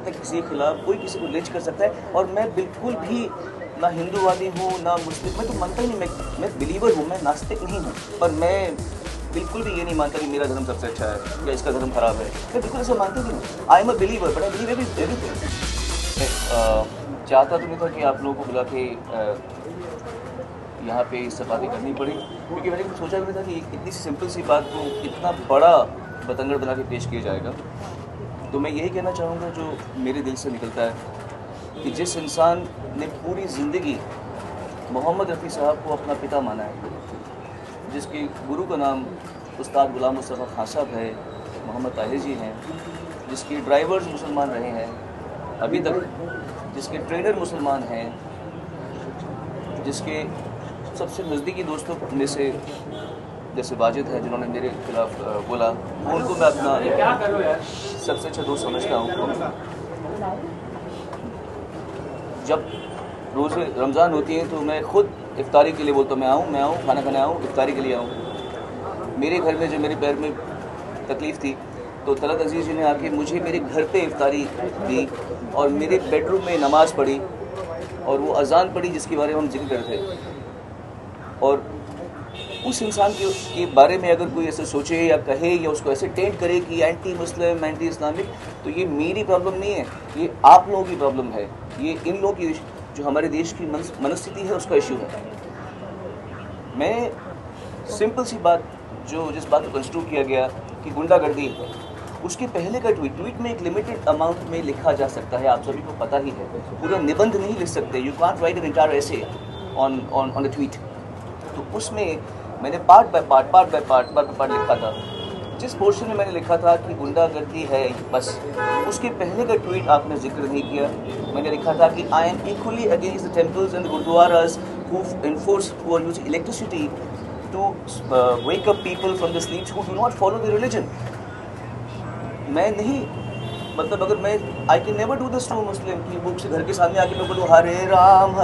सकता है किसी के खिलाफ, कोई किसी को लिंच कर सकता है। और मैं बिल्कुल भी ना हिंदूवादी हूँ ना मुस्लिम, मैं तो मानता ही नहीं, मैं बिलीवर हूँ, मैं नास्तिक नहीं हूँ। पर मैं बिल्कुल भी ये नहीं मानता कि मेरा धर्म सबसे अच्छा है या इसका धर्म खराब है, मैं बिल्कुल ऐसा मानता ही नहीं। I am a believer but I believe everything. चाहता तो नहीं था कि आप लोगों को बुला के यहाँ पे इस बातें करनी पड़ी, क्योंकि मैंने कुछ सोचा भी नहीं था कि इतनी सी सिंपल सी बात को इतना बड़ा बतंगड़ बना के पेश किया जाएगा। तो मैं यही कहना चाहूँगा जो मेरे दिल से निकलता है कि जिस इंसान ने पूरी ज़िंदगी मोहम्मद रफ़ी साहब को अपना पिता माना है, जिसके गुरु का नाम उस्ताद गुलाम मुस्तफ़ा खान साहब है, मोहम्मद ताहिर जी हैं, जिसके ड्राइवर्स मुसलमान रहे हैं अभी तक, जिसके ट्रेनर मुसलमान हैं, जिसके सबसे नज़दीकी दोस्तों में से जैसे वाजिद है जिन्होंने मेरे खिलाफ बोला, उनको मैं अपना सबसे अच्छा दोस्त समझता हूँ। जब रोज़े रमज़ान होती हैं तो मैं ख़ुद इफ्तारी के लिए बोलता हूँ, मैं आऊँ खाना खाने आऊँ, इफ्तारी के लिए आऊँ। मेरे घर में जब मेरे पैर में तकलीफ़ थी तो तलत अजीज़ जी ने आके मुझे मेरे घर पे इफ्तारी दी और मेरे बेडरूम में नमाज़ पढ़ी और वो अज़ान पढ़ी जिसके बारे में हम जिक्र कर रहे थे। और उस इंसान के बारे में अगर कोई ऐसे सोचे या कहे या उसको ऐसे टेंट करे कि एंटी मुस्लिम, एंटी इस्लामिक, तो ये मेरी प्रॉब्लम नहीं है, ये आप लोगों की प्रॉब्लम है, ये इन लोगों की जो हमारे देश की मनस्थिति है उसका इशू है। मैं सिंपल सी बात जिस बात को कंस्ट्रक्ट किया गया कि गुंडागर्दी है, उसके पहले का ट्वीट में एक लिमिटेड अमाउंट में लिखा जा सकता है, आप सभी को पता ही है, पूरा निबंध नहीं लिख सकते, you can't right an entire essay on a tweet. तो उसमें मैंने पार्ट बाय पार्ट लिखा था। जिस पोर्शन में मैंने लिखा था कि गुंडागर्दी है बस, उसके पहले का ट्वीट आपने जिक्र नहीं किया। मैंने लिखा था कि I am equally against the temples and gurdwaras who are using electricity to wake up people from the sleeps who do not follow the religion. मैं नहीं, मतलब अगर मैं I can never do this to मुस्लिम की बुक से घर के सामने आके मैं बोलूँ हरे राम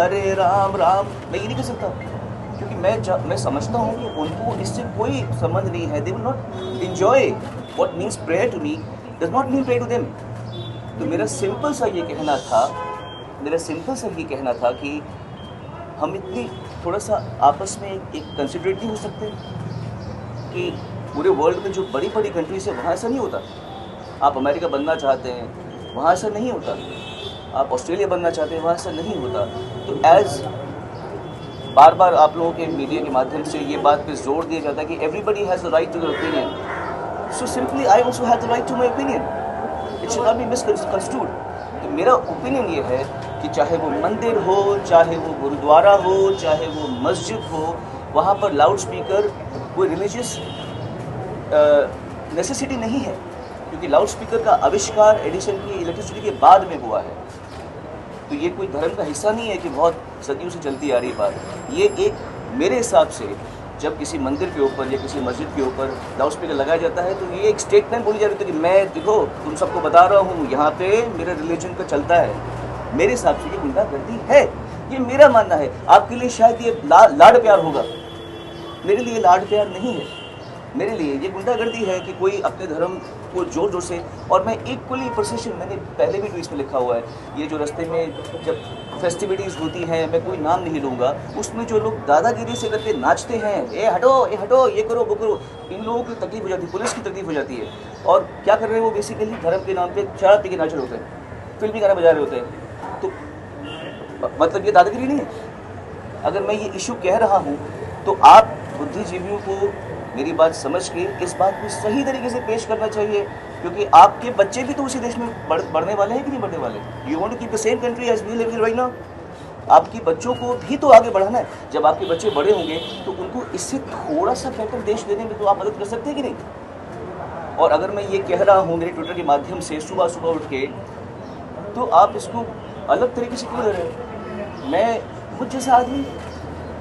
राम, मैं ये नहीं कर सकता, क्योंकि मैं समझता हूँ कि उनको इससे कोई संबंध नहीं है। They will not enjoy what means prayer to me does not mean prayer to them. तो मेरा सिंपल सा ये कहना था कि हम इतनी थोड़ा सा आपस में एक कंसिडरेट नहीं हो सकते कि पूरे वर्ल्ड में जो बड़ी बड़ी कंट्रीज है वहाँ ऐसा नहीं होता। आप अमेरिका बनना चाहते हैं, वहाँ ऐसा नहीं होता। आप ऑस्ट्रेलिया बनना चाहते हैं, वहाँ ऐसा नहीं होता। तो एज बार बार आप लोगों के मीडिया के माध्यम से ये बात पे जोर दिया जाता है कि everybody has the right to their opinion, so simply I also have the right to my opinion, it should not be misconstrued. तो मेरा ओपिनियन ये है कि चाहे वो मंदिर हो, चाहे वो गुरुद्वारा हो, चाहे वो मस्जिद हो, वहाँ पर लाउड स्पीकर कोई रिलीजियस नेसेसिटी नहीं है, क्योंकि लाउड स्पीकर का आविष्कार एडिसन की इलेक्ट्रिसिटी के बाद में हुआ है। तो ये कोई धर्म का हिस्सा नहीं है कि बहुत सदियों से चलती आ रही बात। ये एक मेरे हिसाब से जब किसी मंदिर के ऊपर या किसी मस्जिद के ऊपर लाउड स्पीकर लगाया जाता है तो ये एक स्टेटमेंट बोली जाती है कि मैं देखो तुम सबको बता रहा हूँ यहाँ पे मेरा रिलीजन का चलता है। मेरे हिसाब से ये गुंडागर्दी है, ये मेरा मानना है। आपके लिए शायद ये लाड प्यार होगा, मेरे लिए लाड प्यार नहीं है। मेरे लिए ये गुंडागर्दी है कि कोई अपने धर्म को जोर जोर से, और मैं इक्वली प्रोसेशन, मैंने पहले भी ट्वीट्स में लिखा हुआ है, ये जो रास्ते में जब फेस्टिविटीज़ होती हैं, मैं कोई नाम नहीं लूँगा, उसमें जो लोग दादागिरी से करके नाचते हैं, ए हटो, ये करो वो करो, इन लोगों की तकलीफ हो जाती है, पुलिस की तकलीफ हो जाती है। और क्या कर रहे हैं वो बेसिकली धर्म के नाम पर शराब पी के नाच रहे होते हैं, फिल्मी गाना बजा रहे होते हैं। तो मतलब ये दादागिरी नहीं है। अगर मैं ये इशू कह रहा हूँ तो आप बुद्धिजीवियों को मेरी बात समझ के इस बात को सही तरीके से पेश करना चाहिए, क्योंकि आपके बच्चे भी तो उसी देश में बढ़ने वाले हैं कि नहीं बढ़ने वाले। You want to keep the same country as we live in right now. आपके बच्चों को भी तो आगे बढ़ाना है। जब आपके बच्चे बड़े होंगे तो उनको इससे थोड़ा सा बेटर देश देने में तो आप मदद कर सकते हैं कि नहीं। और अगर मैं ये कह रहा हूँ मेरे ट्विटर के माध्यम से सुबह सुबह उठ के, तो आप इसको अलग तरीके से क्यों ले रहे हैं। मैं खुद जैसा आदमी,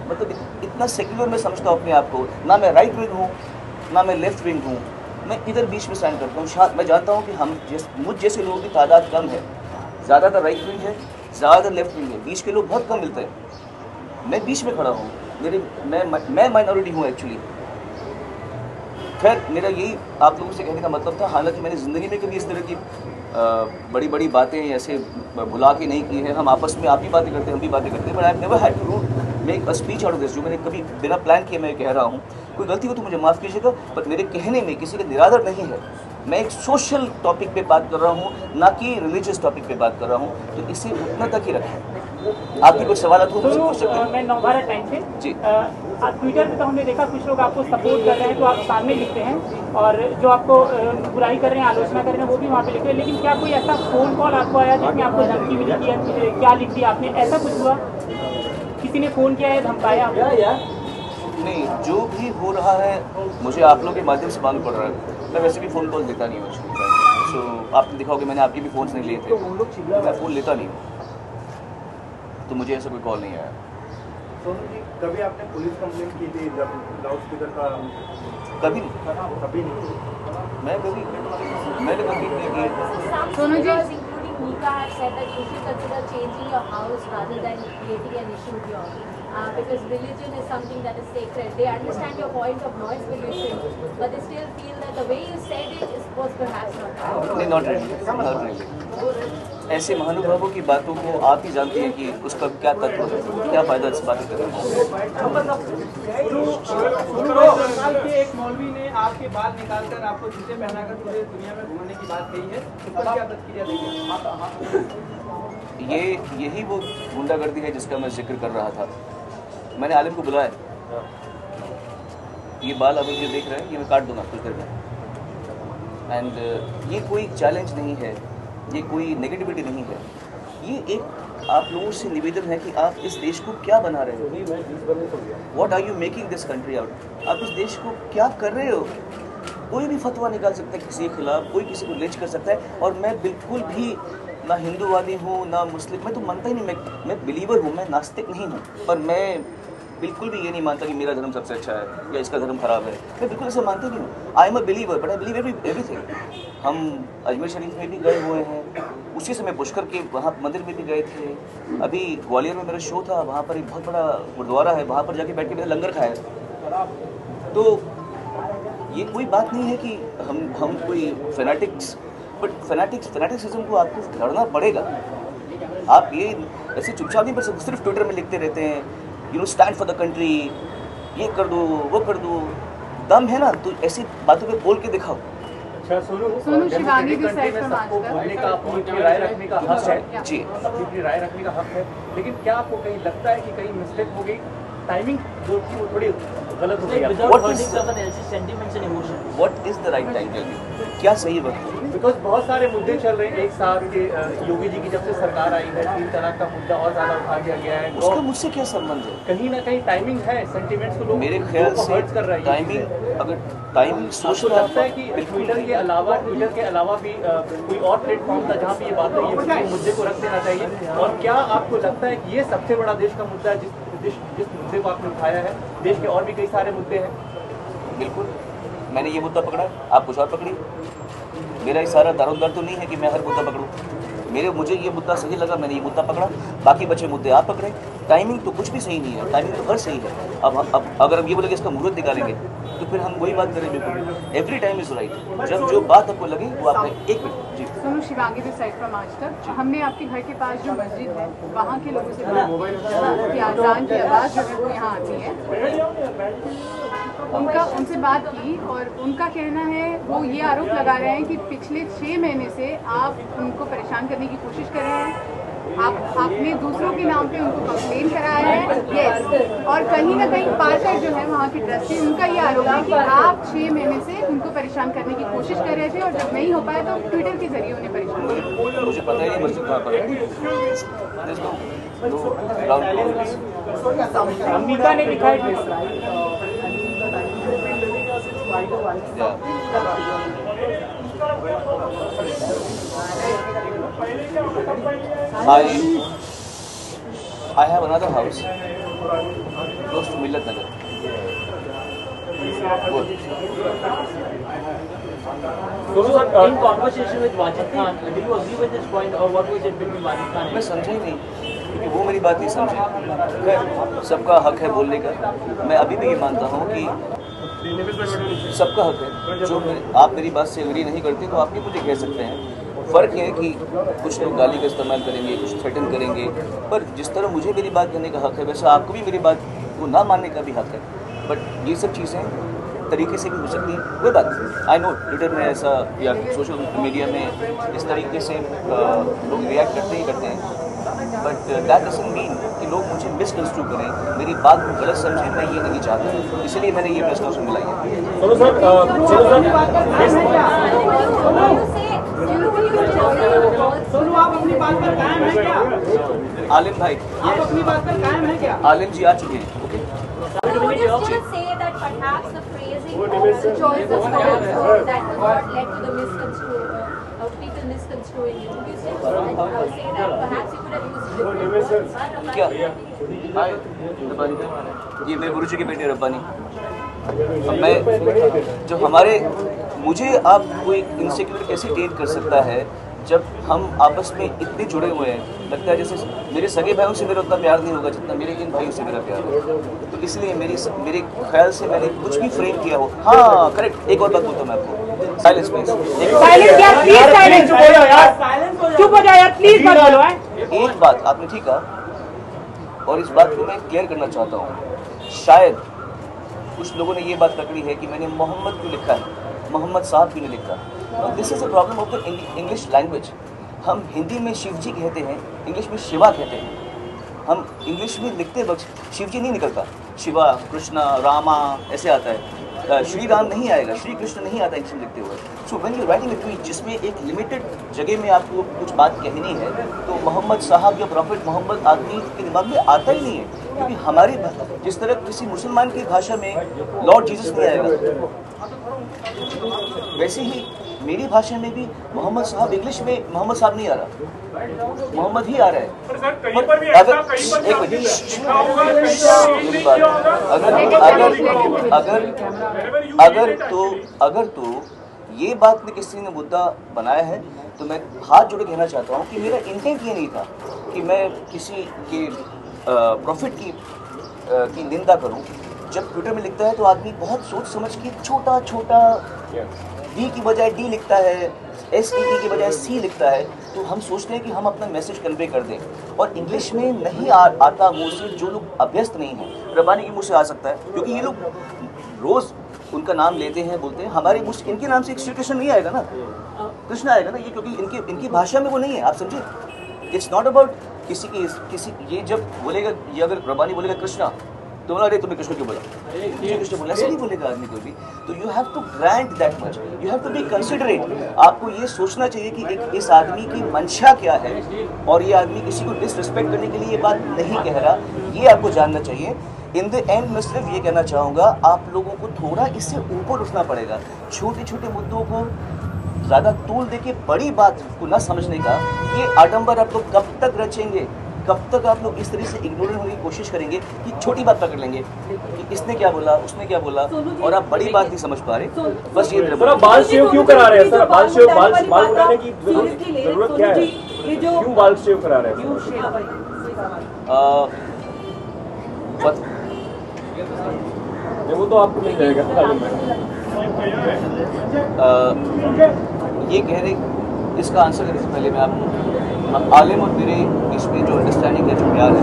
मतलब इतना सेक्युलर मैं समझता हूँ अपने आप को, ना मैं राइट विंग हूँ ना मैं लेफ्ट विंग हूँ, मैं इधर बीच में स्टैंड करता हूँ। मैं जानता हूँ कि मुझ जैसे लोगों की तादाद कम है, ज़्यादातर राइट विंग है, ज़्यादातर लेफ्ट विंग है, बीच के लोग बहुत कम मिलते हैं। मैं बीच में खड़ा हूँ, मैं माइनॉरिटी हूँ एक्चुअली। खैर मेरा यही आप लोगों से कहने का मतलब था। हालांकि मैंने ज़िंदगी में कभी इस तरह की बड़ी बड़ी बातें ऐसे बुला के नहीं की है। हम आपस में आप भी बातें करते हैं, हम भी बातें करते हैं, but I have never had to make a speech out of this. जो मैंने कभी बिना प्लान किए मैं कह रहा हूँ, कोई गलती हो तो मुझे माफ़ कीजिएगा, पर मेरे कहने में किसी का निरादर नहीं है। मैं एक सोशल टॉपिक पे बात कर रहा हूँ, ना कि रिलीजियस टॉपिक पे बात कर रहा हूँ, तो इसे उतना तक ही रखें। आपके कुछ सवाल हो मुझसे पूछ सकते हैं। मैं नवभारत टाइम से जी, ट्विटर पे तो हमने देखा कुछ लोग आपको सपोर्ट कर रहे हैं तो आप सामने लिखते हैं, और जो आपको बुराई कर रहे हैं, आलोचना कर रहे हैं, वो भी वहाँ पे लिखते हैं। लेकिन क्या कोई ऐसा फोन कॉल आपको आया जिसमें आपको धमकी मिली कि क्या लिख दिया आपने, ऐसा कुछ हुआ? किसी ने फ़ोन किया है, धमकाया? नहीं, जो भी हो रहा है मुझे आप लोगों के माध्यम से मालूम पड़ रहा है। मैं वैसे भी फ़ोन कॉल देता नहीं हूँ, सो आपने देखा होगा मैंने आपके भी फ़ोन्स नहीं लिए थे, मैं फ़ोन लेता नहीं हूँ, तो मुझे ऐसा कोई कॉल नहीं आया। सोनू जी, कभी आपने पुलिस कंप्लेंट की थी जब लाउड स्पीकर का? कभी नहीं, मैंने कभी नहीं की। Sonu ji, Nika has said that you should consider changing your house rather than creating an issue here. Because religion is something that is sacred. They understand your point of noise pollution, but they still feel that the way you said it was perhaps not right. नहीं, not really. ऐसे महानुभावों की बातों को आप ही जानती हैं कि उसका क्या तत्व है, क्या फ़ायदा इस बात करने का। के एक मौलवी ने आपके बाल निकालकर आपको जूते पहनाकर पूरे दुनिया में घूमने की बात कही है, इस पर क्या प्रतिक्रिया देंगे? यही वो गुंडागर्दी है जिसका मैं जिक्र कर रहा था। मैंने आलिम को बुलाया, ये बाल अभी जो देख रहे हैं ये मैं काट दूंगा कुछ देर में, एंड ये कोई चैलेंज नहीं है, ये कोई नेगेटिविटी नहीं है, ये एक आप लोगों से निवेदन है कि आप इस देश को क्या बना रहे हो, what are you making this country out, आप इस देश को क्या कर रहे हो। कोई भी फतवा निकाल सकता है किसी के खिलाफ, कोई किसी को लिंच कर सकता है, और मैं बिल्कुल भी ना हिंदूवादी हूँ ना मुस्लिम, मैं तो मानता ही नहीं, मैं बिलीवर हूँ, मैं नास्तिक नहीं हूँ, पर मैं बिल्कुल भी ये नहीं मानता कि मेरा धर्म सबसे अच्छा है या इसका धर्म खराब है, मैं बिल्कुल ऐसा मानता नहीं हूँ। I am a believer, but I believe everything. हम अजमेर शरीफ में भी गए हुए हैं, उसी समय पुष्कर के वहाँ मंदिर में भी गए थे, अभी ग्वालियर में मेरा शो था, वहाँ पर एक बहुत बड़ा गुरुद्वारा है, वहाँ पर जाके बैठ के मैंने लंगर खाया। तो ये कोई बात नहीं है कि हम कोई फैनेटिक्स, बट फैनेटिक्सिज्म को आपको लड़ना पड़ेगा। आप ये ऐसे चुपचाप नहीं कर सकते, सिर्फ ट्विटर में लिखते रहते हैं, you know stand for the country, ये कर दो वो कर दो, दम है ना तो ऐसी बातों पे बोल के दिखाओ। अच्छा सोनू शिवांगी भी साइड पर बोलने का अपनी राय रखने का हक है जी, अपनी राय रखने का हक है, लेकिन क्या आपको कहीं लगता है कि कहीं मिस्टेक हो गई, टाइमिंग जो थी वो थोड़ी गलत हो गई? What is the right time, क्या सही वक्त है? बिकॉज बहुत सारे मुद्दे चल रहे हैं एक साथ के, योगी जी की जब से सरकार आई है 3 तलाक का मुद्दा और ज्यादा उठा दिया गया है, उसका मुझसे क्या संबंध है? कहीं ना कहीं टाइमिंग है, सेंटिमेंट्स को लोग मेरे ख्याल से हर्ट कर रहा है। टाइमिंग, अगर टाइमिंग सोशल लगता है कि ट्विटर के अलावा भी कोई और प्लेटफॉर्म था जहाँ पे ये बात है, ये मुद्दे को रख देना चाहिए, और क्या आपको लगता है कि ये सबसे बड़ा देश का मुद्दा है जिस मुद्दे को आपने उठाया है? देश के और भी कई सारे मुद्दे हैं। बिल्कुल, मैंने ये मुद्दा पकड़ा, आप कुछ और पकड़ी। मेरा इशारा दारोमदार तो नहीं है कि मैं हर मुद्दा पकड़ूं, मुझे ये मुद्दा सही लगा, मैंने ये मुद्दा पकड़ा, बाकी बचे मुद्दे आप पकड़े। टाइमिंग तो कुछ भी सही नहीं है, टाइमिंग तो हर सही है। अब अगर हम ये बोले कि इसका मुहूर्त निकालेंगे तो फिर हम वही बात करें, बिल्कुल एवरी टाइम इज राइट, जब जो बात आपको लगे वो आपने। एक मिनट जी, सोनू शिवांगी भी साइड फ्रॉम आज तक, हमने आपके घर के पास जो मस्जिद है वहाँ के लोगों से बात की, अजान की आवाज़ जो है वो यहाँ आती है, उनसे बात की, और उनका कहना है, वो ये आरोप लगा रहे हैं कि पिछले 6 महीने से आप उनको परेशान करने की कोशिश कर रहे हैं, आपने दूसरों के नाम पे उनको कंप्लेन कराया है। यस, और कहीं ना कहीं पार्कर जो है वहाँ की ट्रस्टी, उनका ये आरोप है कि आप 6 महीने से उनको परेशान करने की कोशिश कर रहे थे, और जब नहीं हो पाया तो ट्विटर के जरिए उन्हें परेशान किया। मुझे पता ही नहीं मस्जिद कहाँ पर है। अम्बिका ने लिखा है I have another house close to Millat Nagar. Good. In conversation with Wajid Khan, do you agree with this point, or what was it between Wajid Khan? मैं समझा ही नहीं, क्योंकि वो मेरी बात नहीं समझे। खैर, सबका हक है बोलने का, मैं अभी भी ये मानता हूँ कि सबका हक है। जो आप मेरी बात से एग्री नहीं करते तो आप भी मुझे कह सकते हैं, फ़र्क है कि कुछ लोग गाली का इस्तेमाल करेंगे, कुछ थ्रेटन करेंगे, पर जिस तरह मुझे मेरी बात कहने का हक़ है वैसा आपको भी मेरी बात को ना मानने का भी हक़ है। बट ये सब चीज़ें तरीके से भी हो सकती हैं, कोई बात नहीं। आई नो ट्विटर में ऐसा या सोशल मीडिया में इस तरीके से लोग रिएक्ट करते हैं, बट दैट डजंट मीन कि लोग मुझे मिसकंस्ट्रू करें, मेरी बात को गलत समझें। मैं ये नहीं चाहता, इसलिए मैंने ये प्रेस कॉन्फ्रेंस बुलाई है। आप अपनी बात पर कायम हैं क्या? आलिम भाई, आप अपनी बात पर कायम हैं क्या? आलिम जी आ चुके हैं। Okay, say that perhaps the phrasing of the choice of words that was what led to the people misconstruing you. Would you say that perhaps you could have used different words? क्या हाय रब्बानी, ये मेरे गुरुजी के बेटे रब्बानी। अब मैं जो हमारे मुझे आप कोई इनसिक्योर कैसे ट्रीट कर सकता है जब हम आपस में इतने जुड़े हुए हैं। लगता है जैसे मेरे सगे भाइयों से मेरा उतना प्यार नहीं होगा जितना मेरे इन भाइयों से मेरा प्यार है। तो इसलिए मेरे ख्याल से मैंने कुछ भी फ्रेम किया हो। हाँ करेक्ट, एक और बात बोलता हूँ मैं आपको, साइलेंस प्लीज। चुप हो जाओ यार प्लीज, मत बोलो। एक बात आपने ठीक कहा और इस बात को मैं क्लियर करना चाहता हूँ। शायद कुछ लोगों ने ये बात पकड़ी है कि मैंने मोहम्मद क्यों लिखा है, मोहम्मद साहब क्यों नहीं लिखा। This is a problem of the English language. हम हिंदी में शिव जी कहते हैं, इंग्लिश में शिवा कहते हैं। हम इंग्लिश में लिखते वक्त शिव जी नहीं निकलता, शिवा, कृष्णा, रामा ऐसे आता है। श्री राम नहीं आएगा, श्री कृष्ण नहीं आता इंग्लिश में लिखते हुए। So when you writing a tweet जिसमें एक लिमिटेड जगह में आपको कुछ बात कहनी है, तो मोहम्मद साहब या प्रॉफिट मोहम्मद आदमी के दिमाग में आता ही नहीं है। क्योंकि हमारी जिस तरह किसी मुसलमान की भाषा में लॉर्ड जीसस नहीं आएगा, वैसे ही मेरी भाषा में भी मोहम्मद साहब इंग्लिश में मोहम्मद साहब नहीं आ रहा, मोहम्मद ही आ रहा है। अगर तो ये बात में किसी ने मुद्दा बनाया है तो मैं हाथ जोड़े कहना चाहता हूँ कि मेरा इंटेंट ये नहीं था कि मैं किसी के प्रॉफिट की निंदा करूं। जब ट्विटर में लिखता है तो आदमी बहुत सोच समझ के छोटा छोटा डी की बजाय डी लिखता है, SEE की बजाय C लिखता है, तो हम सोचते हैं कि हम अपना मैसेज कन्वे कर दें। और इंग्लिश में नहीं आता मुँह से जो लोग अभ्यस्त नहीं हैं। रब्बानी के मुँह से आ सकता है क्योंकि ये लोग रोज़ उनका नाम लेते हैं, बोलते हैं। हमारे मुँह से इनके नाम से श्री कृष्ण नहीं आएगा ना, कृष्ण आएगा ना, ये क्योंकि इनकी भाषा में वो नहीं है। आप समझे, इट्स नॉट अबाउट किसी ये जब बोलेगा, ये अगर रब्बानी बोलेगा कृष्णा तो बोला अरे तुमने कृष्ण क्यों बोला, कृष्ण बोला, ऐसे नहीं बोलेगा आदमी कोई भी। तो you have to grant that much, you have to be considerate. आपको ये सोचना चाहिए कि इस आदमी की मंशा क्या है और ये आदमी किसी को डिसरिस्पेक्ट करने के लिए ये बात नहीं कह रहा, ये आपको जानना चाहिए। इन द एंड मैं सिर्फ ये कहना चाहूँगा, आप लोगों को थोड़ा इससे ऊपर उठना पड़ेगा। छोटे छोटे मुद्दों को ज़्यादा तूल दे के बड़ी बात को न समझने का ये आडंबर आप लोग कब तक रचेंगे, कब तक आप लोग इस तरह से इग्नोर होने की कोशिश करेंगे कि छोटी बात पकड़ लेंगे कि इसने क्या बोला, उसने क्या बोला, और आप बड़ी बात नहीं समझ पा रहे। बस ये सर बाल शेव क्यों करा रहे हैं सर, बाल बनाने की जरूरत क्या है, क्यों बाल शेव करा रहे हैं? वो तो आपको मिल जाएगा। ये कह रहे, इसका आंसर करने से पहले मैं आपको आलिम और मेरे इसमें जो अंडरस्टैंडिंग है, जो प्यार है,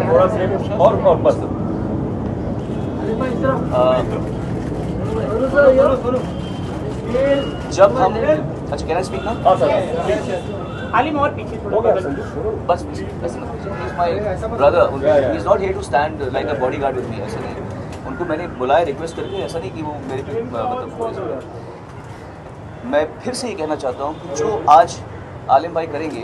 थोड़ा फ्रेम और बस। जब हम अच्छा कैन आई स्पीक नाउ? हाँ सर, आलिम और पीछे बस ऐसे मत कीजिए, he is my brother, he is not here to stand like a bodyguard with me, ऐसा नहीं। उनको मैंने बुलाया रिक्वेस्ट करके, ऐसा नहीं कि वो मेरे पे मतलब। मैं फिर से ये कहना चाहता हूँ कि जो आज आलिम भाई करेंगे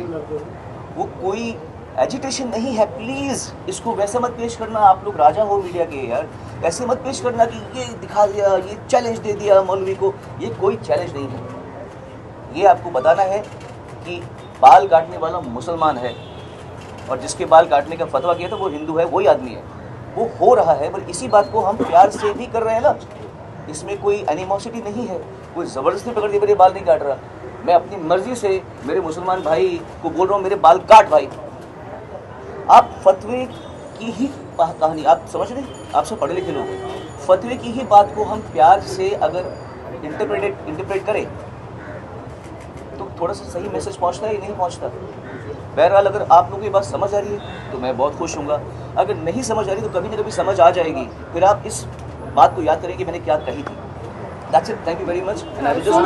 वो कोई एजिटेशन नहीं है। प्लीज़ इसको वैसे मत पेश करना, आप लोग राजा हो मीडिया के यार, ऐसे मत पेश करना कि ये दिखा दिया, ये चैलेंज दे दिया मौलवी को। ये कोई चैलेंज नहीं है। ये आपको बताना है कि बाल काटने वाला मुसलमान है और जिसके बाल काटने का फतवा किया था वो हिंदू है, वही आदमी है। वो हो रहा है, पर इसी बात को हम प्यार से भी कर रहे हैं ना, इसमें कोई एनिमोसिटी नहीं है। कोई ज़बरदस्ती पकड़ के मेरे बाल नहीं काट रहा, मैं अपनी मर्जी से मेरे मुसलमान भाई को बोल रहा हूँ मेरे बाल काट भाई। आप फतवे की ही कहानी आप समझ रहे, आप सब पढ़े लिखे लोग हैं। फतवे की ही बात को हम प्यार से अगर इंटरप्रेट करें तो थोड़ा सा सही मैसेज पहुंचता है या नहीं पहुंचता। बहरहाल अगर आप लोगों की बात समझ आ रही है तो मैं बहुत खुश हूँगा, अगर नहीं समझ आ रही तो कभी ना कभी समझ आ जाएगी, फिर आप इस बात को याद करें कि मैंने क्या कही थी। That's it. Thank you very much. And I will just go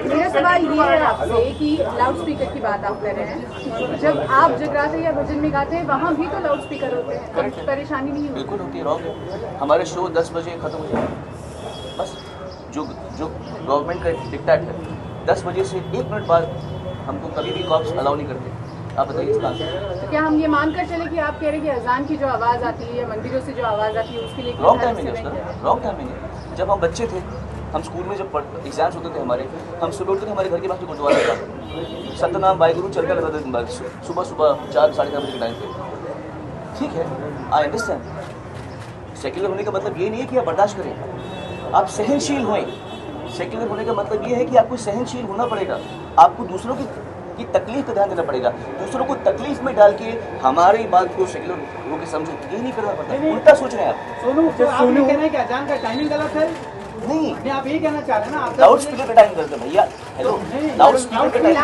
मेरा सवाल ये है आपसे कि लाउड स्पीकर की बात आप कर रहे हैं, जब आप जगराते या भजन में गाते हैं वहाँ भी तो लाउड स्पीकर होते हैं, तो परेशानी नहीं होती? बिल्कुल होती है, रॉन्ग है। हमारे शो 10 बजे खत्म हो जाए बस, जो गवर्नमेंट का डिक्टेट है 10 बजे से 1 मिनट बाद हमको कभी भी कॉप्स अलाउ नहीं करते। आप बताइए इसका आंसर। तो क्या हम ये मानकर चले कि आप कह रहे हैं कि अजान की जो आवाज़ आती है या मंदिरों से जो आवाज़ आती है उसके लिए रॉन्ग टाइमिंग है उसका, रॉन्ग टाइमिंग है। जब हम बच्चे थे, हम स्कूल में जब एग्जाम्स होते थे हमारे, हम सुबह उठते थे, हमारे घर के पास जो गुरुद्वारा था सतनाम वाहिगुरु चलकर रहता था सुबह 4 साढ़े 4 बजे के टाइम पे। ठीक है, आई अंडरस्टैंड। सेक्युलर होने का मतलब ये नहीं है कि आप बर्दाश्त करें, आप सहनशील होएं। सेक्युलर होने का मतलब ये है कि आपको सहनशील होना पड़ेगा, आपको दूसरों की तकलीफ का ध्यान देना पड़ेगा, दूसरों को तकलीफ में डाल के हमारी बात को सेक्युलर होकर समझो, ये नहीं करना पड़ता। उल्टा सोच रहे हैं आप। सोनू कहना है कि अजान का टाइमिंग गलत है? नहीं, आप यही कहना चाह रहे हैं ना? लाउड स्पीकर का टाइम करते भैया। हेलो, लाउड स्पीकर का टाइम,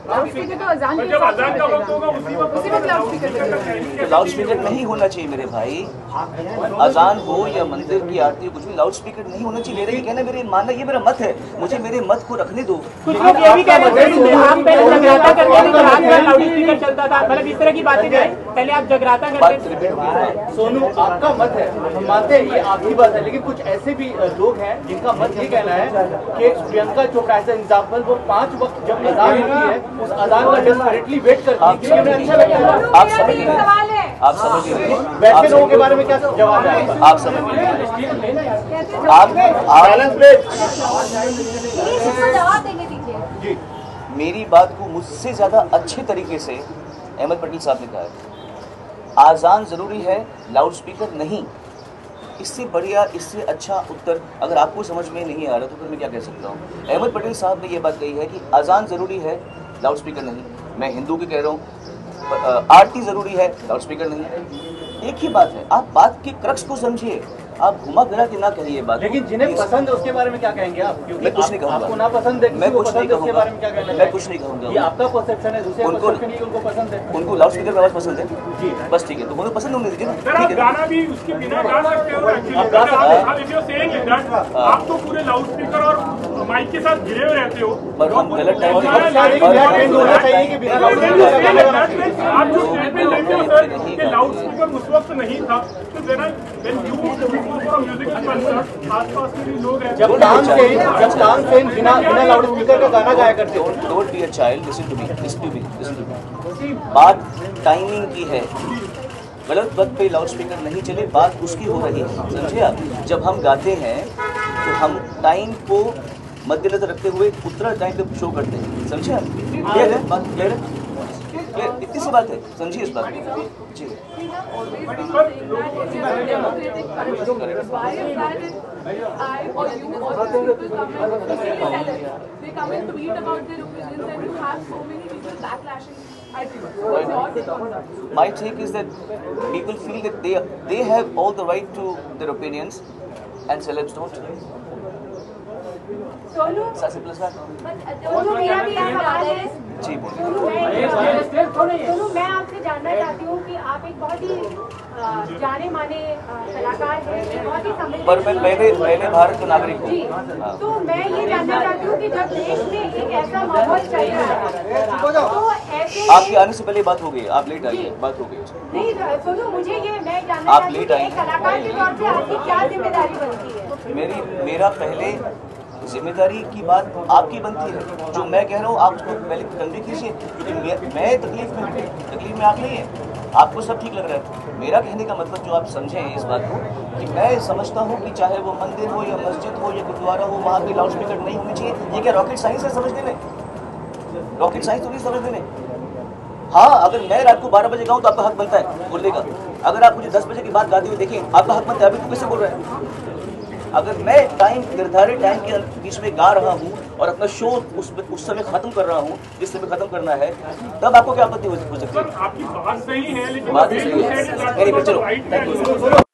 लाउड स्पीकर तो अजान के अजान का वक्त होगा उसी वक्त लाउड स्पीकर लाउड स्पीकर नहीं होना चाहिए मेरे भाई। अजान हो या मंदिर की आरती हो, कुछ भी लाउड स्पीकर नहीं होना चाहिए। मेरा ये कहना, मेरे मानना, ये मेरा मत है, मुझे मेरे मत को रखने दो। कुछ लोग ये भी कह रहे थे आप पहले जगराता करते थे, रात में लाउड स्पीकर चलता था, मतलब इस तरह की बातें जो है पहले आप जगराता करते थे। सोनू, आपका मत है, हम मानते हैं ये आपकी बात है, लेकिन कुछ ऐसे भी लोग हैं जिनका मत ये कहना है कि प्रियंका चोपड़ा एज एग्जाम्पल, वो 5 वक्त जब अजान होती है उस अजान का डेस्परेटली वेट करती है क्योंकि उन्हें अच्छा लगता है। आप समझ रहे हैं, वैसे लोगों के बारे में क्या जवाब है आपका? आप समझ रहे हैं, आप जवाब देंगे दीजिए। मेरी बात को मुझसे ज़्यादा अच्छे तरीके से अहमद पटेल साहब ने कहा है, आज़ान ज़रूरी है, लाउड स्पीकर नहीं। इससे बढ़िया, इससे अच्छा उत्तर अगर आपको समझ में नहीं आ रहा तो फिर मैं क्या कह सकता हूँ। अहमद पटेल साहब ने ये बात कही है कि आज़ान ज़रूरी है, लाउड स्पीकर नहीं। मैं हिंदू की कह रहा हूँ, आरती ज़रूरी है, लाउड स्पीकर नहीं। एक ही बात है, आप बात के क्रक्स को समझिए, आप घुमा फिरा के ना कहिए बात। लेकिन जिन्हें पसंद है उसके बारे में क्या कहेंगे आप? क्योंकि मैं कुछ नहीं कहूँगा, आपको ना पसंद है, मैं कुछ नहीं उसके बारे में क्या कहना कहूँगा, मैं चाहेंगे? कुछ नहीं कहूँगा। ये आपका परसेप्शन है, दूसरे उनको पसंद है। उनको लाउड स्पीकर की आवाज़ पसंद है जी, बस ठीक है, तो मुझे पसंद होने दीजिए ना। सर, आप ठीक है, गाना भी उसके बिना गा सकते हो एक्चुअली। आप गा सकते हैं। आप तो पूरे लाउड स्पीकर और माइक के साथ घिरे हुए रहते हो। पर हम गलत टाइम आप जो स्टेटमेंट लेते हो सर कि लाउड स्पीकर उस वक्त नहीं था, तो देना म्यूजिक आसपास के भी लोग हैं। जब तानसेन बिना लाउड स्पीकर का गाना गाया करते हो। Don't be a child, listen to me, listen to me, listen to me. बात टाइमिंग की है, गलत वक्त पे लाउड स्पीकर नहीं चले, बात उसकी हो रही है, समझे आप। जब हम गाते हैं तो हम टाइम को मद्देनजर रखते हुए उतना टाइम पे शो करते हैं, समझे आप। क्लियर है बात, क्लियर है, क्लियर, इतनी सी बात है, समझिए इस बात को जी। My take is that people feel that they have all the right to their opinions and celebs don't. Sonu, Simple as that. Sonu मेरा भी एक सवाल है। जी बोलिए। सोनू, मैं आपसे जानना चाहती हूँ कि आप एक बहुत ही जाने माने कलाकार हैं, बहुत ही समृद्ध। पर मैं पहले भारत का नागरिक जी, हूँ। तो मैं ये जानना चाहती हूँ कि जब देश में एक ऐसा माहौल चल रहा है तो ऐसे आपके आने से पहले बात हो गई, आप लेट आइए, बात हो गई। नहीं सोनू, मुझे ये मैं जानना आप चाहती हूँ लेट कि आए। एक कलाकार के तौर पे आपकी क्या जिम्मेदारी बनती है? मेरा पहले जिम्मेदारी की बात आपकी बनती है, जो मैं कह रहा हूँ आप उसको पहले कन्वे कीजिए, क्योंकि मैं तकलीफ में आप नहीं है, आपको सब ठीक लग रहा है। मेरा कहने का मतलब जो आप समझें इस बात को कि मैं समझता हूँ कि चाहे वो मंदिर हो या मस्जिद हो या गुरुद्वारा हो, वहाँ पे लाउड स्पीकर नहीं होनी चाहिए। ये क्या रॉकेट साइंस है समझने में? रॉकेट साइंस तो नहीं समझने में। हाँ, अगर मैं रात को 12 बजे गाऊँ तो आपका हक बनता है बोलने का, अगर आप मुझे 10 बजे की बात गाते हुए देखें, आपका हक बनता है, अभी तो कैसे बोल रहे हैं? अगर मैं टाइम निर्धारित टाइम के बीच में गा रहा हूँ और अपना शो उस समय खत्म कर रहा हूँ जिस समय खत्म करना है, तब आपको क्या आपत्ति हो सकती है? आपकी बात सही है, लेकिन बात सही है। चलो, थैंक यू।